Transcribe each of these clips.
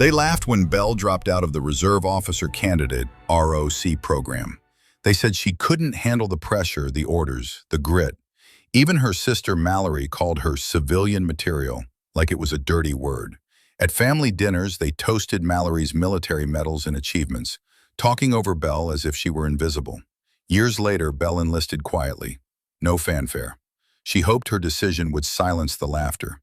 They laughed when Belle dropped out of the Reserve Officer Candidate (ROC) program. They said she couldn't handle the pressure, the orders, the grit. Even her sister Mallory called her civilian material, like it was a dirty word. At family dinners, they toasted Mallory's military medals and achievements, talking over Belle as if she were invisible. Years later, Belle enlisted quietly. No fanfare. She hoped her decision would silence the laughter.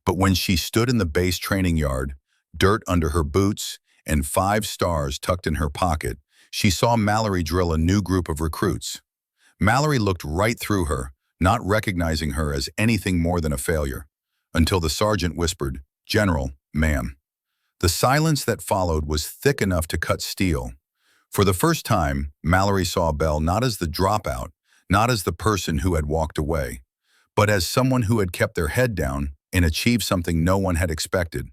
But when she stood in the base training yard, dirt under her boots and 5 stars tucked in her pocket, she saw Mallory drill a new group of recruits. Mallory looked right through her, not recognizing her as anything more than a failure, until the sergeant whispered, "General, ma'am." The silence that followed was thick enough to cut steel. For the first time, Mallory saw Belle not as the dropout, not as the person who had walked away, but as someone who had kept their head down and achieved something no one had expected.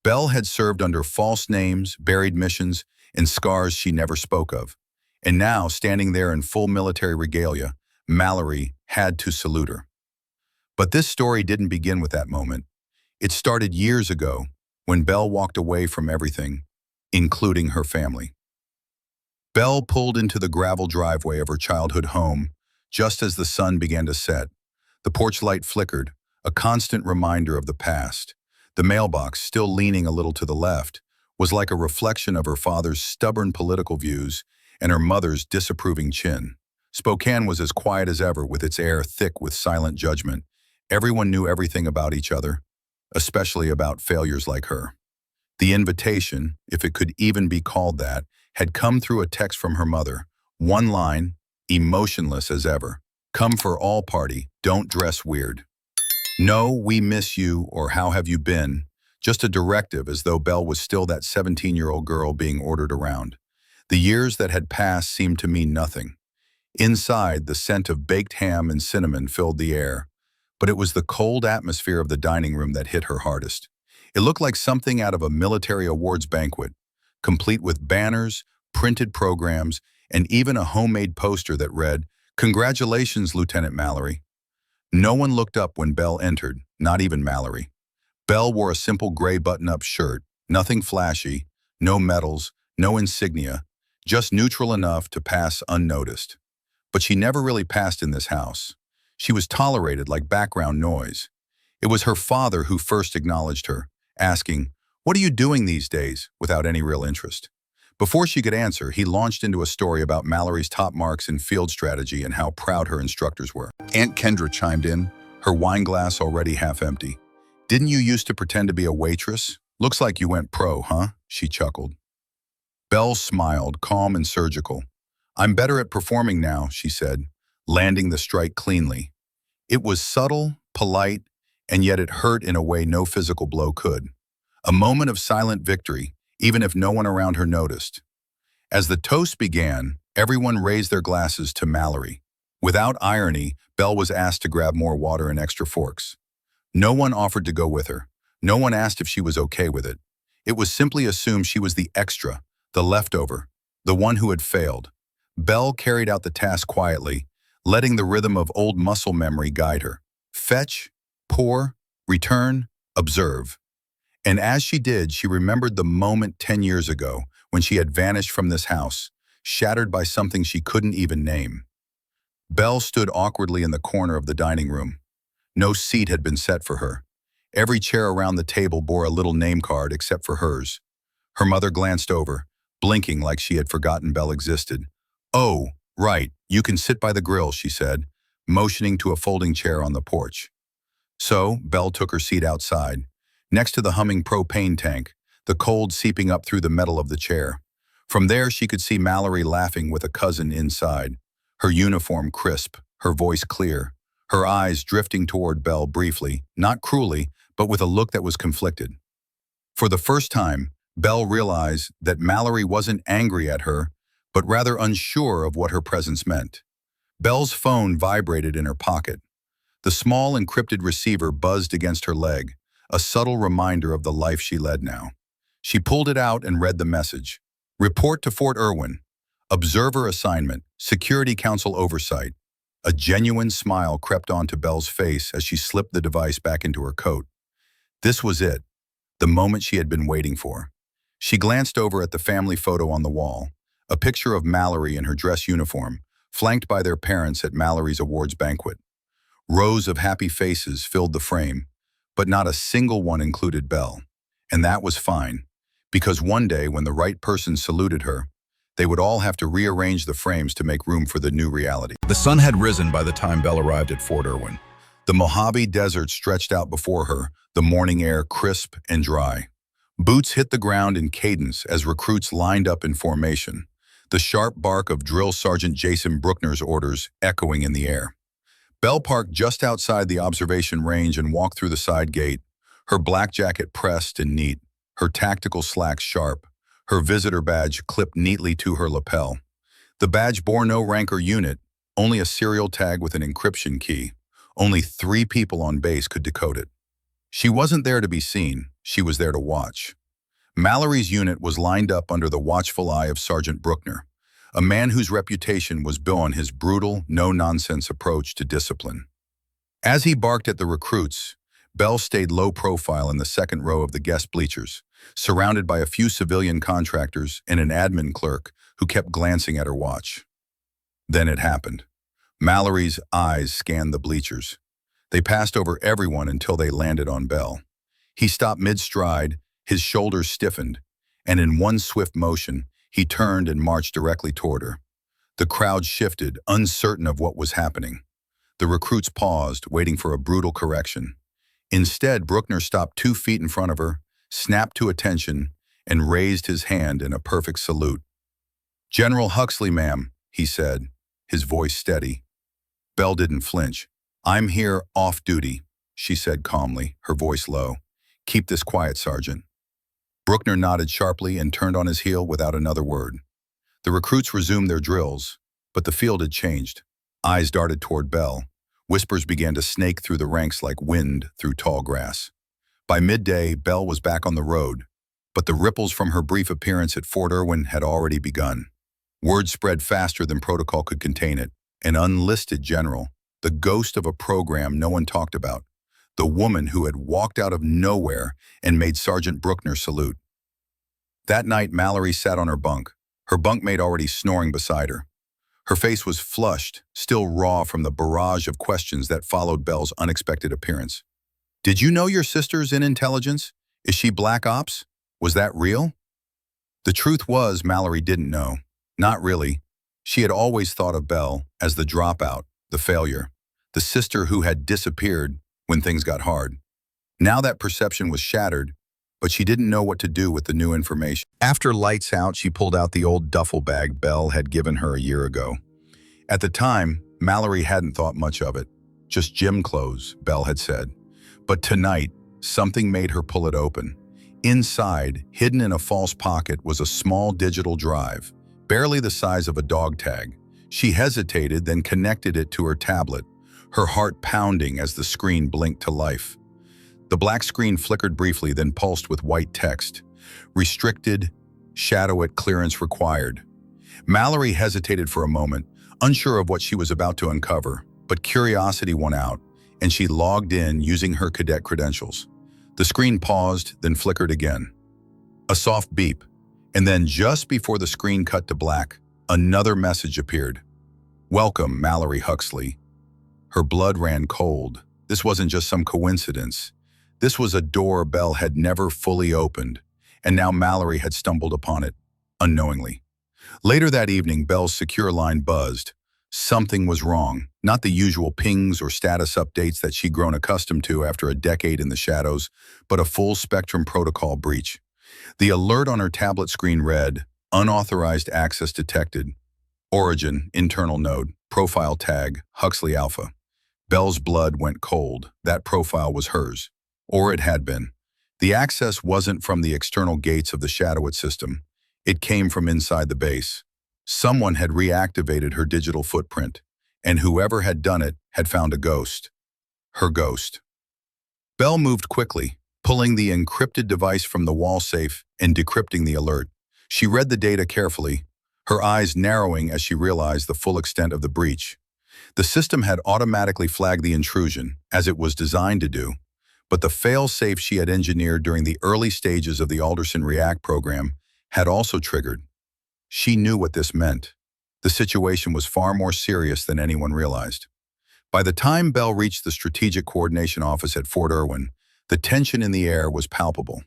Belle had served under false names, buried missions, and scars she never spoke of. And now, standing there in full military regalia, Mallory had to salute her. But this story didn't begin with that moment. It started years ago, when Belle walked away from everything, including her family. Belle pulled into the gravel driveway of her childhood home just as the sun began to set. The porch light flickered, a constant reminder of the past. The mailbox, still leaning a little to the left, was like a reflection of her father's stubborn political views and her mother's disapproving chin. Spokane was as quiet as ever, with its air thick with silent judgment. Everyone knew everything about each other, especially about failures like her. The invitation, if it could even be called that, had come through a text from her mother. One line, emotionless as ever. "Come for all party, don't dress weird." "No, we miss you," or "How have you been?" Just a directive, as though Belle was still that 17-year-old girl being ordered around. The years that had passed seemed to mean nothing. Inside, the scent of baked ham and cinnamon filled the air, but it was the cold atmosphere of the dining room that hit her hardest. It looked like something out of a military awards banquet, complete with banners, printed programs, and even a homemade poster that read, "Congratulations, Lieutenant Mallory." No one looked up when Belle entered, not even Mallory. Belle wore a simple gray button-up shirt, nothing flashy, no medals, no insignia, just neutral enough to pass unnoticed. But she never really passed in this house. She was tolerated like background noise. It was her father who first acknowledged her, asking, "What are you doing these days?" without any real interest. Before she could answer, he launched into a story about Mallory's top marks in field strategy and how proud her instructors were. Aunt Kendra chimed in, her wine glass already half empty. "Didn't you used to pretend to be a waitress? Looks like you went pro, huh?" she chuckled. Belle smiled, calm and surgical. "I'm better at performing now," she said, landing the strike cleanly. It was subtle, polite, and yet it hurt in a way no physical blow could. A moment of silent victory, even if no one around her noticed. As the toast began, everyone raised their glasses to Mallory. Without irony, Belle was asked to grab more water and extra forks. No one offered to go with her. No one asked if she was okay with it. It was simply assumed she was the extra, the leftover, the one who had failed. Belle carried out the task quietly, letting the rhythm of old muscle memory guide her. Fetch, pour, return, observe. And as she did, she remembered the moment 10 years ago when she had vanished from this house, shattered by something she couldn't even name. Belle stood awkwardly in the corner of the dining room. No seat had been set for her. Every chair around the table bore a little name card except for hers. Her mother glanced over, blinking like she had forgotten Belle existed. "Oh, right, you can sit by the grill," she said, motioning to a folding chair on the porch. So, Belle took her seat outside, next to the humming propane tank, the cold seeping up through the metal of the chair. From there, she could see Mallory laughing with a cousin inside, her uniform crisp, her voice clear, her eyes drifting toward Belle briefly, not cruelly, but with a look that was conflicted. For the first time, Belle realized that Mallory wasn't angry at her, but rather unsure of what her presence meant. Belle's phone vibrated in her pocket. The small encrypted receiver buzzed against her leg, a subtle reminder of the life she led now. She pulled it out and read the message. "Report to Fort Irwin. Observer assignment. Security Council oversight." A genuine smile crept onto Belle's face as she slipped the device back into her coat. This was it. the moment she had been waiting for. She glanced over at the family photo on the wall, a picture of Mallory in her dress uniform, flanked by their parents at Mallory's awards banquet. Rows of happy faces filled the frame, but not a single one included Belle. And that was fine, because one day when the right person saluted her, they would all have to rearrange the frames to make room for the new reality. The sun had risen by the time Belle arrived at Fort Irwin. The Mojave Desert stretched out before her, the morning air crisp and dry. Boots hit the ground in cadence as recruits lined up in formation, the sharp bark of Drill Sergeant Jason Bruckner's orders echoing in the air. Belle parked just outside the observation range and walked through the side gate, her black jacket pressed and neat, her tactical slacks sharp, her visitor badge clipped neatly to her lapel. The badge bore no rank or unit, only a serial tag with an encryption key. Only 3 people on base could decode it. She wasn't there to be seen, she was there to watch. Mallory's unit was lined up under the watchful eye of Sergeant Bruckner, a man whose reputation was built on his brutal, no-nonsense approach to discipline. As he barked at the recruits, Belle stayed low profile in the second row of the guest bleachers, surrounded by a few civilian contractors and an admin clerk who kept glancing at her watch. Then it happened. Mallory's eyes scanned the bleachers. They passed over everyone until they landed on Belle. He stopped mid-stride, his shoulders stiffened, and in one swift motion, he turned and marched directly toward her. The crowd shifted, uncertain of what was happening. The recruits paused, waiting for a brutal correction. Instead, Bruckner stopped 2 feet in front of her, snapped to attention, and raised his hand in a perfect salute. "General Huxley, ma'am," he said, his voice steady. Belle didn't flinch. "I'm here off duty," she said calmly, her voice low. "Keep this quiet, Sergeant." Bruckner nodded sharply and turned on his heel without another word. The recruits resumed their drills, but the field had changed. Eyes darted toward Belle. Whispers began to snake through the ranks like wind through tall grass. By midday, Belle was back on the road, but the ripples from her brief appearance at Fort Irwin had already begun. Word spread faster than protocol could contain it. An unlisted general, the ghost of a program no one talked about, the woman who had walked out of nowhere and made Sergeant Bruckner salute. That night, Mallory sat on her bunkmate already snoring beside her. Her face was flushed, still raw from the barrage of questions that followed Belle's unexpected appearance. "Did you know your sister's in intelligence? Is she Black Ops? Was that real?" The truth was, Mallory didn't know. Not really. She had always thought of Belle as the dropout, the failure, the sister who had disappeared when things got hard. Now that perception was shattered, but she didn't know what to do with the new information. After lights out, she pulled out the old duffel bag Belle had given her a year ago. At the time, Mallory hadn't thought much of it. Just gym clothes, Belle had said. But tonight, something made her pull it open. Inside, hidden in a false pocket, was a small digital drive, barely the size of a dog tag. She hesitated, then connected it to her tablet, her heart pounding as the screen blinked to life. The black screen flickered briefly, then pulsed with white text. "Restricted, shadow at clearance required." Mallory hesitated for a moment, unsure of what she was about to uncover, but curiosity won out, and she logged in using her cadet credentials. The screen paused, then flickered again. A soft beep, and then just before the screen cut to black, another message appeared. "Welcome, Mallory Huxley." Her blood ran cold. This wasn't just some coincidence. This was a door Belle had never fully opened, and now Mallory had stumbled upon it, unknowingly. Later that evening, Belle's secure line buzzed. Something was wrong, not the usual pings or status updates that she'd grown accustomed to after a decade in the shadows, but a full-spectrum protocol breach. The alert on her tablet screen read, "Unauthorized access detected. Origin, internal node, profile tag, Huxley Alpha." Belle's blood went cold. That profile was hers. Or it had been. The access wasn't from the external gates of the Shadowit system. It came from inside the base. Someone had reactivated her digital footprint, and whoever had done it had found a ghost. Her ghost. Belle moved quickly, pulling the encrypted device from the wall safe and decrypting the alert. She read the data carefully, her eyes narrowing as she realized the full extent of the breach. The system had automatically flagged the intrusion, as it was designed to do, But the fail-safe she had engineered during the early stages of the Alderson React program had also triggered. She knew what this meant. The situation was far more serious than anyone realized. By the time Belle reached the Strategic Coordination Office at Fort Irwin, the tension in the air was palpable.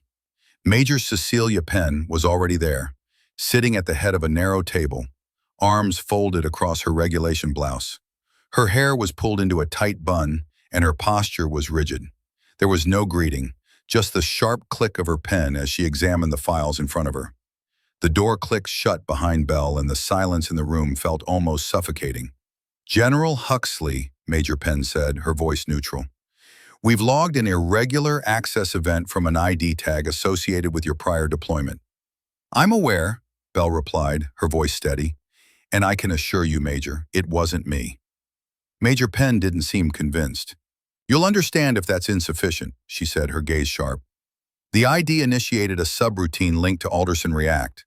Major Cecilia Penn was already there, sitting at the head of a narrow table, arms folded across her regulation blouse. Her hair was pulled into a tight bun, and her posture was rigid. There was no greeting, just the sharp click of her pen as she examined the files in front of her. The door clicked shut behind Belle, and the silence in the room felt almost suffocating. "General Huxley," Major Penn said, her voice neutral. "We've logged an irregular access event from an ID tag associated with your prior deployment." "I'm aware," Belle replied, her voice steady. "And I can assure you, Major, it wasn't me." Major Penn didn't seem convinced. "You'll understand if that's insufficient," she said, her gaze sharp. "The ID initiated a subroutine linked to Alderson React.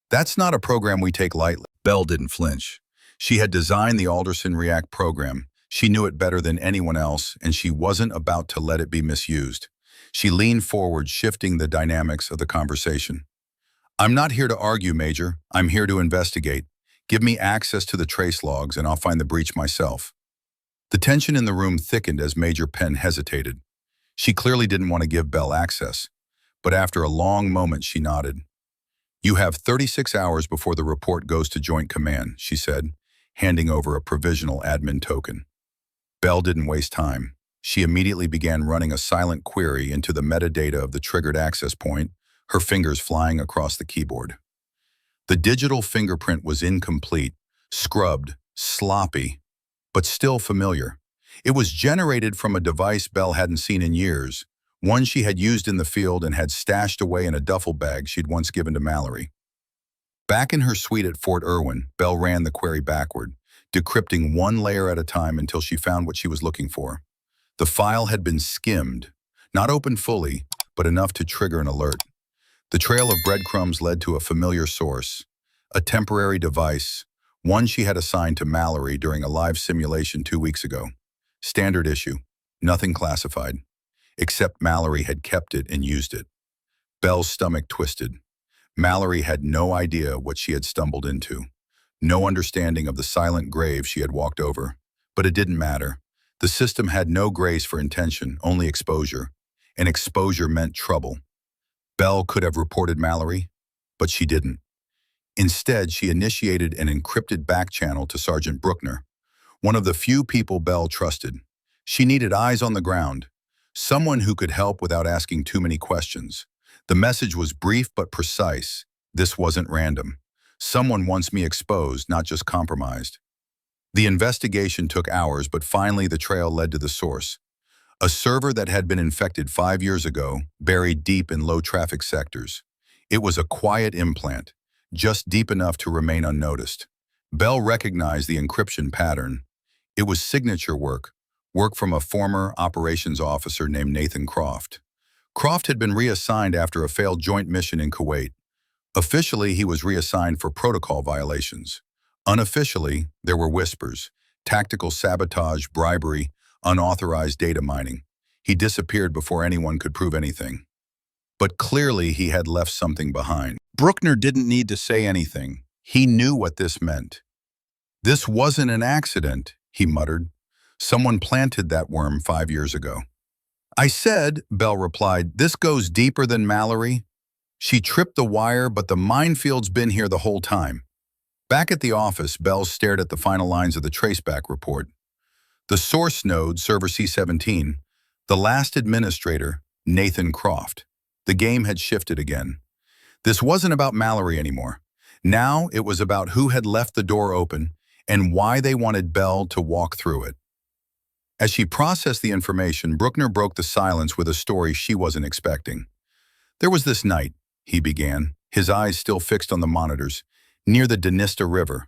That's not a program we take lightly." Belle didn't flinch. She had designed the Alderson React program. She knew it better than anyone else, and she wasn't about to let it be misused. She leaned forward, shifting the dynamics of the conversation. "I'm not here to argue, Major. I'm here to investigate. Give me access to the trace logs, and I'll find the breach myself." The tension in the room thickened as Major Penn hesitated. She clearly didn't want to give Belle access, but after a long moment she nodded. "You have 36 hours before the report goes to Joint Command," she said, handing over a provisional admin token. Belle didn't waste time. She immediately began running a silent query into the metadata of the triggered access point, her fingers flying across the keyboard. The digital fingerprint was incomplete, scrubbed, sloppy, but still familiar. It was generated from a device Belle hadn't seen in years, one she had used in the field and had stashed away in a duffel bag she'd once given to Mallory. Back in her suite at Fort Irwin, Belle ran the query backward, decrypting one layer at a time until she found what she was looking for. The file had been skimmed, not opened fully, but enough to trigger an alert. The trail of breadcrumbs led to a familiar source, a temporary device, one she had assigned to Mallory during a live simulation 2 weeks ago. Standard issue, nothing classified, except Mallory had kept it and used it. Belle's stomach twisted. Mallory had no idea what she had stumbled into, no understanding of the silent grave she had walked over. But it didn't matter. The system had no grace for intention, only exposure, and exposure meant trouble. Belle could have reported Mallory, but she didn't. Instead, she initiated an encrypted back channel to Sergeant Bruckner, one of the few people Belle trusted. She needed eyes on the ground, someone who could help without asking too many questions. The message was brief but precise. "This wasn't random. Someone wants me exposed, not just compromised." The investigation took hours, but finally the trail led to the source. A server that had been infected 5 years ago, buried deep in low-traffic sectors. It was a quiet implant, just deep enough to remain unnoticed. Belle recognized the encryption pattern. It was signature work from a former operations officer named Nathan Croft. Croft had been reassigned after a failed joint mission in Kuwait. Officially, he was reassigned for protocol violations. Unofficially, there were whispers, tactical sabotage, bribery, unauthorized data mining. He disappeared before anyone could prove anything. But clearly he had left something behind. Bruckner didn't need to say anything. He knew what this meant. "This wasn't an accident," he muttered. "Someone planted that worm 5 years ago." "I said," Belle replied, "this goes deeper than Mallory. She tripped the wire, but the minefield's been here the whole time." Back at the office, Belle stared at the final lines of the traceback report. The source node, server C17, the last administrator, Nathan Croft. The game had shifted again. This wasn't about Mallory anymore. Now it was about who had left the door open and why they wanted Belle to walk through it. As she processed the information, Bruckner broke the silence with a story she wasn't expecting. "There was this night," he began, his eyes still fixed on the monitors, "near the Dnista River.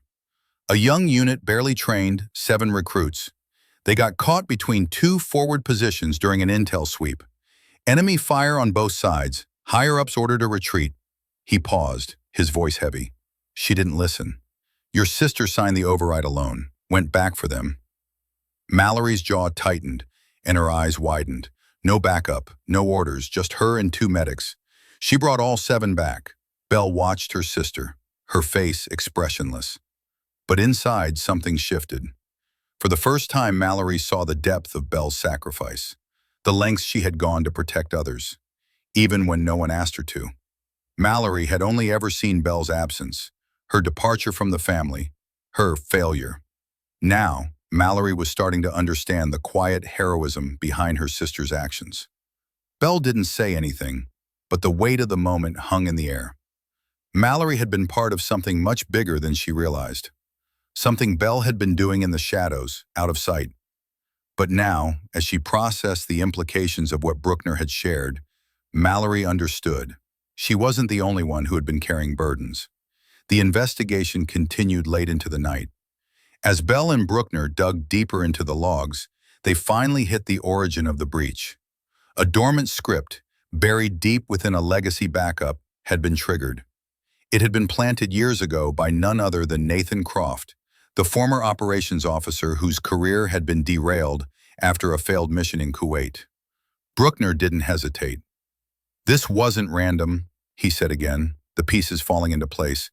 A young unit, barely trained, 7 recruits. They got caught between 2 forward positions during an intel sweep. Enemy fire on both sides. Higher-ups ordered a retreat." He paused, his voice heavy. "She didn't listen. Your sister signed the override alone, went back for them." Mallory's jaw tightened, and her eyes widened. No backup, no orders, just her and two medics. She brought all seven back. Belle watched her sister, her face expressionless. But inside, something shifted. For the first time, Mallory saw the depth of Belle's sacrifice, the lengths she had gone to protect others, even when no one asked her to. Mallory had only ever seen Belle's absence, her departure from the family, her failure. Now, Mallory was starting to understand the quiet heroism behind her sister's actions. Belle didn't say anything, but the weight of the moment hung in the air. Mallory had been part of something much bigger than she realized. Something Belle had been doing in the shadows, out of sight. But now, as she processed the implications of what Bruckner had shared, Mallory understood. She wasn't the only one who had been carrying burdens. The investigation continued late into the night. As Belle and Bruckner dug deeper into the logs, they finally hit the origin of the breach. A dormant script, buried deep within a legacy backup, had been triggered. It had been planted years ago by none other than Nathan Croft, the former operations officer whose career had been derailed after a failed mission in Kuwait. Bruckner didn't hesitate. "This wasn't random," he said again, the pieces falling into place.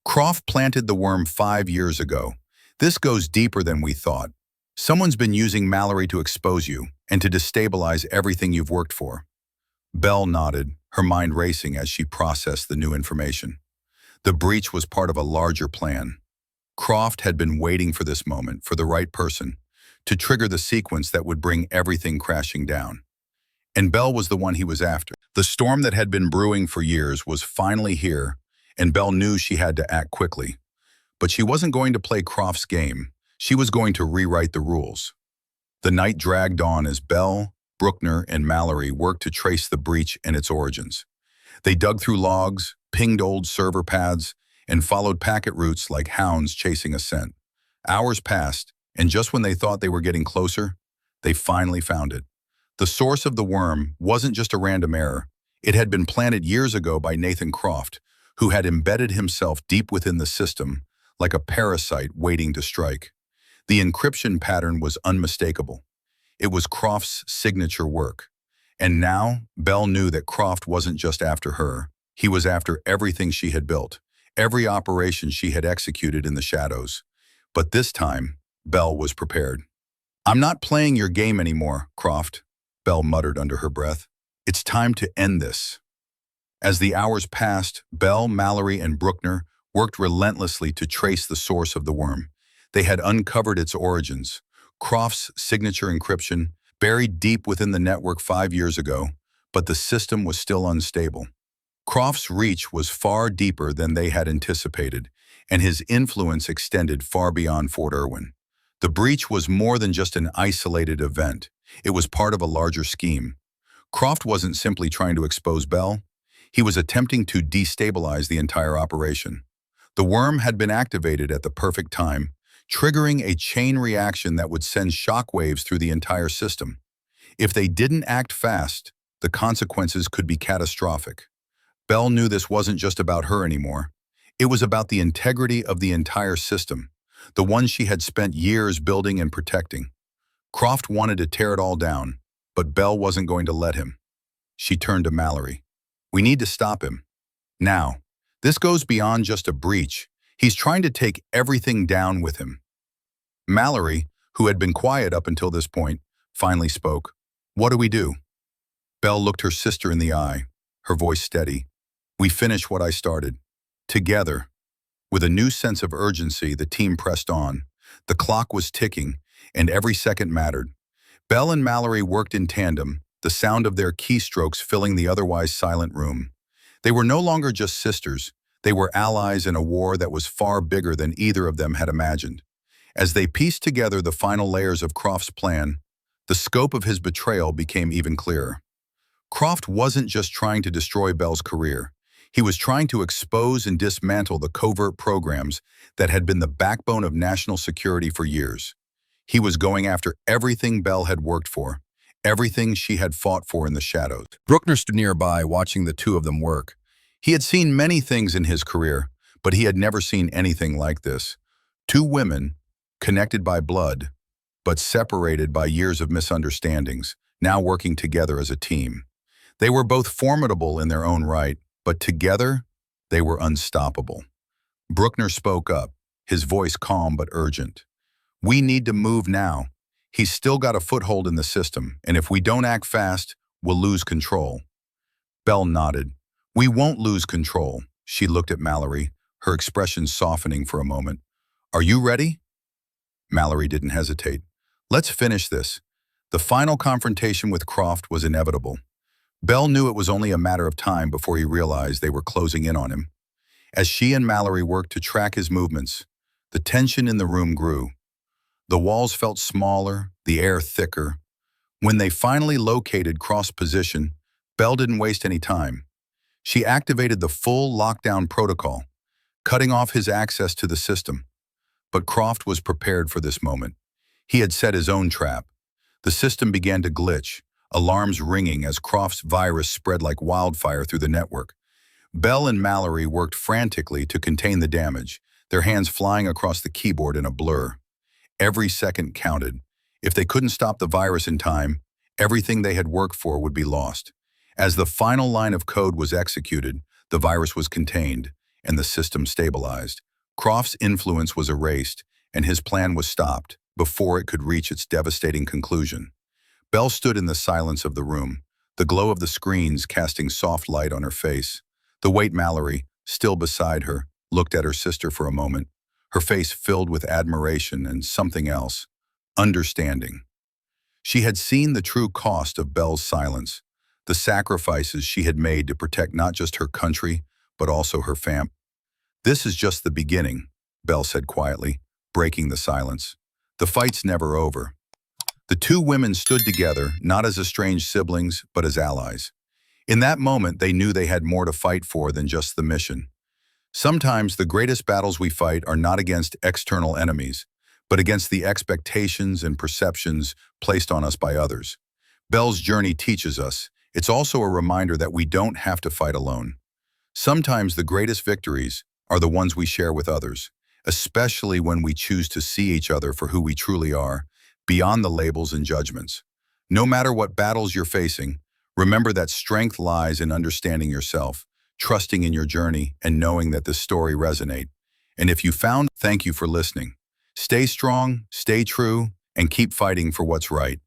"Croft planted the worm 5 years ago. This goes deeper than we thought. Someone's been using Mallory to expose you and to destabilize everything you've worked for." Belle nodded, her mind racing as she processed the new information. The breach was part of a larger plan. Croft had been waiting for this moment, for the right person, to trigger the sequence that would bring everything crashing down. And Belle was the one he was after. The storm that had been brewing for years was finally here, and Belle knew she had to act quickly. But she wasn't going to play Croft's game. She was going to rewrite the rules. The night dragged on as Belle, Bruckner, and Mallory worked to trace the breach and its origins. They dug through logs, pinged old server paths, and followed packet routes like hounds chasing a scent. Hours passed, and just when they thought they were getting closer, they finally found it. The source of the worm wasn't just a random error. It had been planted years ago by Nathan Croft, who had embedded himself deep within the system, like a parasite waiting to strike. The encryption pattern was unmistakable. It was Croft's signature work. And now, Belle knew that Croft wasn't just after her. He was after everything she had built, every operation she had executed in the shadows. But this time, Belle was prepared. "I'm not playing your game anymore, Croft," Belle muttered under her breath. "It's time to end this." As the hours passed, Belle, Mallory, and Bruckner worked relentlessly to trace the source of the worm. They had uncovered its origins, Croft's signature encryption, buried deep within the network 5 years ago, but the system was still unstable. Croft's reach was far deeper than they had anticipated, and his influence extended far beyond Fort Irwin. The breach was more than just an isolated event. It was part of a larger scheme. Croft wasn't simply trying to expose Belle. He was attempting to destabilize the entire operation. The worm had been activated at the perfect time, triggering a chain reaction that would send shockwaves through the entire system. If they didn't act fast, the consequences could be catastrophic. Belle knew this wasn't just about her anymore. It was about the integrity of the entire system, the one she had spent years building and protecting. Croft wanted to tear it all down, but Belle wasn't going to let him. She turned to Mallory. "We need to stop him. Now, this goes beyond just a breach. He's trying to take everything down with him." Mallory, who had been quiet up until this point, finally spoke. "What do we do?" Belle looked her sister in the eye, her voice steady. "We finish what I started. Together." With a new sense of urgency, the team pressed on. The clock was ticking, and every second mattered. Belle and Mallory worked in tandem, the sound of their keystrokes filling the otherwise silent room. They were no longer just sisters. They were allies in a war that was far bigger than either of them had imagined. As they pieced together the final layers of Croft's plan, the scope of his betrayal became even clearer. Croft wasn't just trying to destroy Belle's career. He was trying to expose and dismantle the covert programs that had been the backbone of national security for years. He was going after everything Belle had worked for, everything she had fought for in the shadows. Bruckner stood nearby, watching the two of them work. He had seen many things in his career, but he had never seen anything like this. Two women, connected by blood, but separated by years of misunderstandings, now working together as a team. They were both formidable in their own right, but together, they were unstoppable. Bruckner spoke up, his voice calm but urgent. We need to move now. He's still got a foothold in the system, and if we don't act fast, we'll lose control. Belle nodded. We won't lose control. She looked at Mallory, her expression softening for a moment. Are you ready? Mallory didn't hesitate. Let's finish this. The final confrontation with Croft was inevitable. Belle knew it was only a matter of time before he realized they were closing in on him. As she and Mallory worked to track his movements, the tension in the room grew. The walls felt smaller, the air thicker. When they finally located Croft's position, Belle didn't waste any time. She activated the full lockdown protocol, cutting off his access to the system. But Croft was prepared for this moment. He had set his own trap. The system began to glitch, alarms ringing as Croft's virus spread like wildfire through the network. Belle and Mallory worked frantically to contain the damage, their hands flying across the keyboard in a blur. Every second counted. If they couldn't stop the virus in time, everything they had worked for would be lost. As the final line of code was executed, the virus was contained, and the system stabilized. Croft's influence was erased, and his plan was stopped before it could reach its devastating conclusion. Belle stood in the silence of the room, the glow of the screens casting soft light on her face. The white Mallory, still beside her, looked at her sister for a moment, her face filled with admiration and something else, understanding. She had seen the true cost of Belle's silence, the sacrifices she had made to protect not just her country, but also her family. This is just the beginning, Belle said quietly, breaking the silence. The fight's never over. The two women stood together, not as estranged siblings, but as allies. In that moment, they knew they had more to fight for than just the mission. Sometimes the greatest battles we fight are not against external enemies, but against the expectations and perceptions placed on us by others. Belle's journey teaches us. It's also a reminder that we don't have to fight alone. Sometimes the greatest victories are the ones we share with others, especially when we choose to see each other for who we truly are, beyond the labels and judgments. No matter what battles you're facing, remember that strength lies in understanding yourself, trusting in your journey, and knowing that this story resonates. And if you found, thank you for listening. Stay strong, stay true, and keep fighting for what's right.